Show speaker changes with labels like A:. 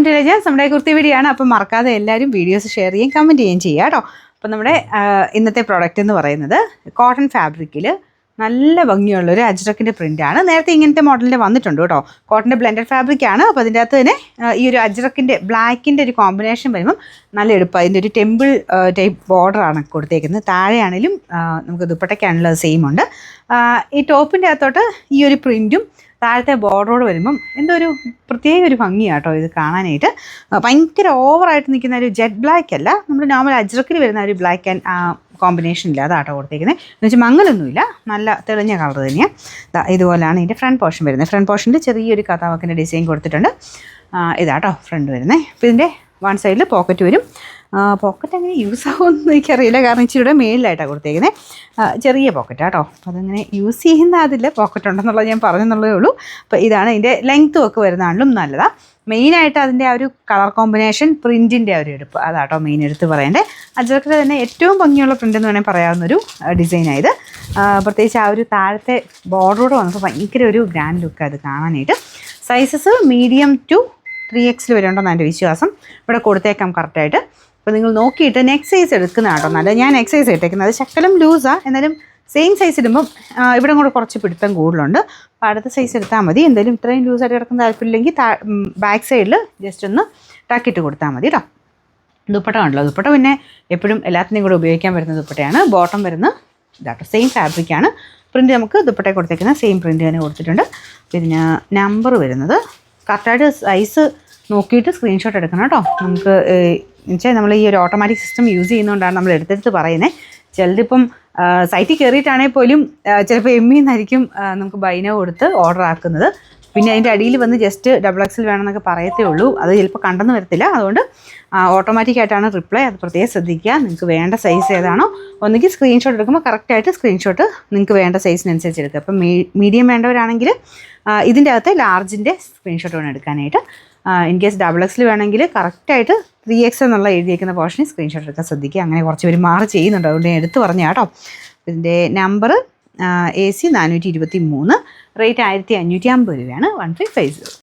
A: To legends. നമ്മുടെ kurti video ആണ്. അപ്പം മറക്കാതെ എല്ലാവരും വീഡിയോസ് ഷെയർ ചെയ്യുകയും കമൻറ്റ് ചെയ്യുകയും ചെയ്യുക കേട്ടോ. അപ്പം നമ്മുടെ ഇന്നത്തെ പ്രോഡക്റ്റ് എന്ന് പറയുന്നത് കോട്ടൺ ഫാബ്രിക്കിൽ നല്ല ഭംഗിയുള്ളൊരു അജ്രക്കിൻ്റെ പ്രിൻ്റാണ്. നേരത്തെ ഇങ്ങനത്തെ മോഡലിൻ്റെ വന്നിട്ടുണ്ട് കേട്ടോ. കോട്ടൻ്റെ ബ്ലെൻഡഡ് ഫാബ്രിക്കാണ്. അപ്പോൾ അതിൻ്റെ അകത്ത് തന്നെ ഈ ഒരു അജ്രക്കിൻ്റെ ബ്ലാക്കിൻ്റെ ഒരു കോമ്പിനേഷൻ വരുമ്പം നല്ല എളുപ്പം. അതിൻ്റെ ഒരു ടെമ്പിൾ ടൈപ്പ് ബോർഡറാണ് കൊടുത്തേക്കുന്നത്. താഴെയാണെങ്കിലും നമുക്ക് ദുപ്പട്ടയ്ക്കാണുള്ള സെയിം ഉണ്ട്. ഈ ടോപ്പിൻ്റെ അകത്തോട്ട് ഈ ഒരു പ്രിൻറ്റും താഴത്തെ ബോർഡറോട് വരുമ്പം എന്തോ ഒരു പ്രത്യേക ഒരു ഭംഗിയാണ് കേട്ടോ ഇത് കാണാനായിട്ട്. ഭയങ്കര ഓവറായിട്ട് നിൽക്കുന്ന ഒരു ജെറ്റ് ബ്ലാക്ക് അല്ല, നമ്മൾ നോർമൽ അജ്രക്കിൽ വരുന്ന ഒരു ബ്ലാക്ക് ആൻഡ് കോമ്പിനേഷൻ ഇല്ല, അതാട്ടോ കൊടുത്തേക്കുന്നത്. എന്ന് വെച്ചാൽ മങ്ങലൊന്നുമില്ല, നല്ല തെളിഞ്ഞ കളർ തന്നെയാണ്. ഇതുപോലെയാണ് ഇതിൻ്റെ ഫ്രണ്ട് പോർഷൻ വരുന്നത്. ഫ്രണ്ട് പോർഷനിൽ ചെറിയൊരു കഥാവാക്കിൻ്റെ ഡിസൈൻ കൊടുത്തിട്ടുണ്ട്. ഇതാട്ടോ ഫ്രണ്ട് വരുന്നത്. അപ്പോൾ ഇതിൻ്റെ വൺ സൈഡിൽ പോക്കറ്റ് വരും. പോക്കറ്റ് അങ്ങനെ യൂസ് ആകുമെന്ന് എനിക്കറിയില്ല, കാരണം ഇച്ചിരിയുടെ മേളിലായിട്ടാണ് കൊടുത്തേക്കുന്നത്. ചെറിയ പോക്കറ്റാണ് കേട്ടോ. അപ്പോൾ അതങ്ങനെ യൂസ് ചെയ്യുന്ന അതിൽ പോക്കറ്റ് ഉണ്ടെന്നുള്ളത് ഞാൻ പറഞ്ഞെന്നുള്ളതേ ഉള്ളൂ. അപ്പോൾ ഇതാണ് ഇതിൻ്റെ ലെങ്ത്തും ഒക്കെ വരുന്നതാണെങ്കിലും നല്ലതാണ്. മെയിനായിട്ട് അതിൻ്റെ ആ ഒരു കളർ കോമ്പിനേഷൻ, പ്രിൻറ്റിൻ്റെ ആ ഒരു എടുപ്പ്, അതാട്ടോ മെയിൻ എടുത്ത് പറയേണ്ടത്. അജ്രക്കിൽ തന്നെ ഏറ്റവും ഭംഗിയുള്ള പ്രിൻ്റ് എന്ന് വേണമെങ്കിൽ പറയാവുന്നൊരു ഡിസൈനായത്. പ്രത്യേകിച്ച് ആ ഒരു താഴത്തെ ബോർഡറോട് വന്നപ്പോൾ ഭയങ്കര ഒരു ഗ്രാൻഡ് ലുക്ക് അത് കാണാനായിട്ട്. സൈസസ് മീഡിയം ടു 3X വരെ ഉണ്ടെന്നാണ് എൻ്റെ വിശ്വാസം. ഇവിടെ കൊടുത്തേക്കാം കറക്റ്റായിട്ട്. അപ്പോൾ നിങ്ങൾ നോക്കിയിട്ട് നെക്സ്റ്റ് സൈസ് എടുക്കുന്നതാണ് കേട്ടോ നല്ലത്. ഞാൻ നെക്സ്റ്റ് സൈസ് ഇട്ടേക്കുന്നത് ശക്കലം ലൂസാണ്, എന്നാലും സെയിം സൈസ് ഇടുമ്പം ഇവിടെ കൂടെ കുറച്ച് പിടുത്തം കൂടുതലുണ്ട്. അപ്പോൾ അടുത്ത സൈസ് എടുത്താൽ മതി. എന്തായാലും ഇത്രയും ലൂസായിട്ട് കിടക്കുന്ന താല്പര്യമില്ലെങ്കിൽ ബാക്ക് സൈഡിൽ ജസ്റ്റ് ഒന്ന് ടക്കിട്ട് കൊടുത്താൽ മതി കേട്ടോ. ദുപ്പട്ട കണ്ടല്ലോ. ദുപ്പട്ട പിന്നെ എപ്പോഴും എല്ലാത്തിനെയും കൂടെ ഉപയോഗിക്കാൻ വരുന്ന ദുപ്പട്ടയാണ്. ബോട്ടം വരുന്ന ഇതാട്ടോ സെയിം ഫാബ്രിക്കാണ്. പ്രിൻറ്റ് നമുക്ക് ദുപ്പട്ട കൊടുത്തേക്കുന്ന സെയിം പ്രിൻറ്റ് തന്നെ കൊടുത്തിട്ടുണ്ട്. പിന്നെ നമ്പർ വരുന്നത് കറക്റ്റായിട്ട് സൈസ് നോക്കിയിട്ട് സ്ക്രീൻഷോട്ട് എടുക്കണം കേട്ടോ. നമുക്ക് എന്നുവെച്ചാൽ നമ്മൾ ഈ ഒരു ഓട്ടോമാറ്റിക് സിസ്റ്റം യൂസ് ചെയ്യുന്നതുകൊണ്ടാണ് നമ്മൾ എടുത്തെടുത്ത് പറയുന്നത്. ചിലതിപ്പം സൈറ്റിൽ കയറിയിട്ടാണെങ്കിൽ പോലും ചിലപ്പോൾ എന്നായിരിക്കും നമുക്ക് ബൈനോ കൊടുത്ത് ഓർഡർ ആക്കുന്നത്. പിന്നെ അതിൻ്റെ അടിയിൽ വന്ന് ജസ്റ്റ് XXL വേണമെന്നൊക്കെ പറയത്തേ ഉള്ളൂ. അത് ചിലപ്പോൾ കണ്ടെന്ന് വരത്തില്ല. അതുകൊണ്ട് ഓട്ടോമാറ്റിക്കായിട്ടാണ് റിപ്ലൈ. അത് പ്രത്യേകം ശ്രദ്ധിക്കുക. നിങ്ങൾക്ക് വേണ്ട സൈസ് ഏതാണോ ഒന്നുകിൽ സ്ക്രീൻഷോട്ട് എടുക്കുമ്പോൾ കറക്റ്റായിട്ട് സ്ക്രീൻഷോട്ട് നിങ്ങൾക്ക് വേണ്ട സൈസിനനുസരിച്ച് എടുക്കുക. അപ്പം മീഡിയം വേണ്ടവരാണെങ്കിൽ ഇതിൻ്റെ അകത്ത് ലാർജിൻ്റെ സ്ക്രീൻഷോട്ട് വേണം എടുക്കാനായിട്ട്. ഇൻ കേസ് XXL വേണമെങ്കിൽ കറക്റ്റായിട്ട് 3X എന്നുള്ള എഴുതിയേക്കുന്ന പോർഷനിൽ സ്ക്രീൻഷോട്ട് എടുക്കാൻ ശ്രദ്ധിക്കുക. അങ്ങനെ കുറച്ച് പേര് മാറി ചെയ്യുന്നുണ്ട്, അതുകൊണ്ട് ഞാൻ എടുത്ത് പറഞ്ഞ കേട്ടോ. ഇതിൻ്റെ നമ്പർ AC 423, റേറ്റ് 1550 രൂപയാണ്. 1550.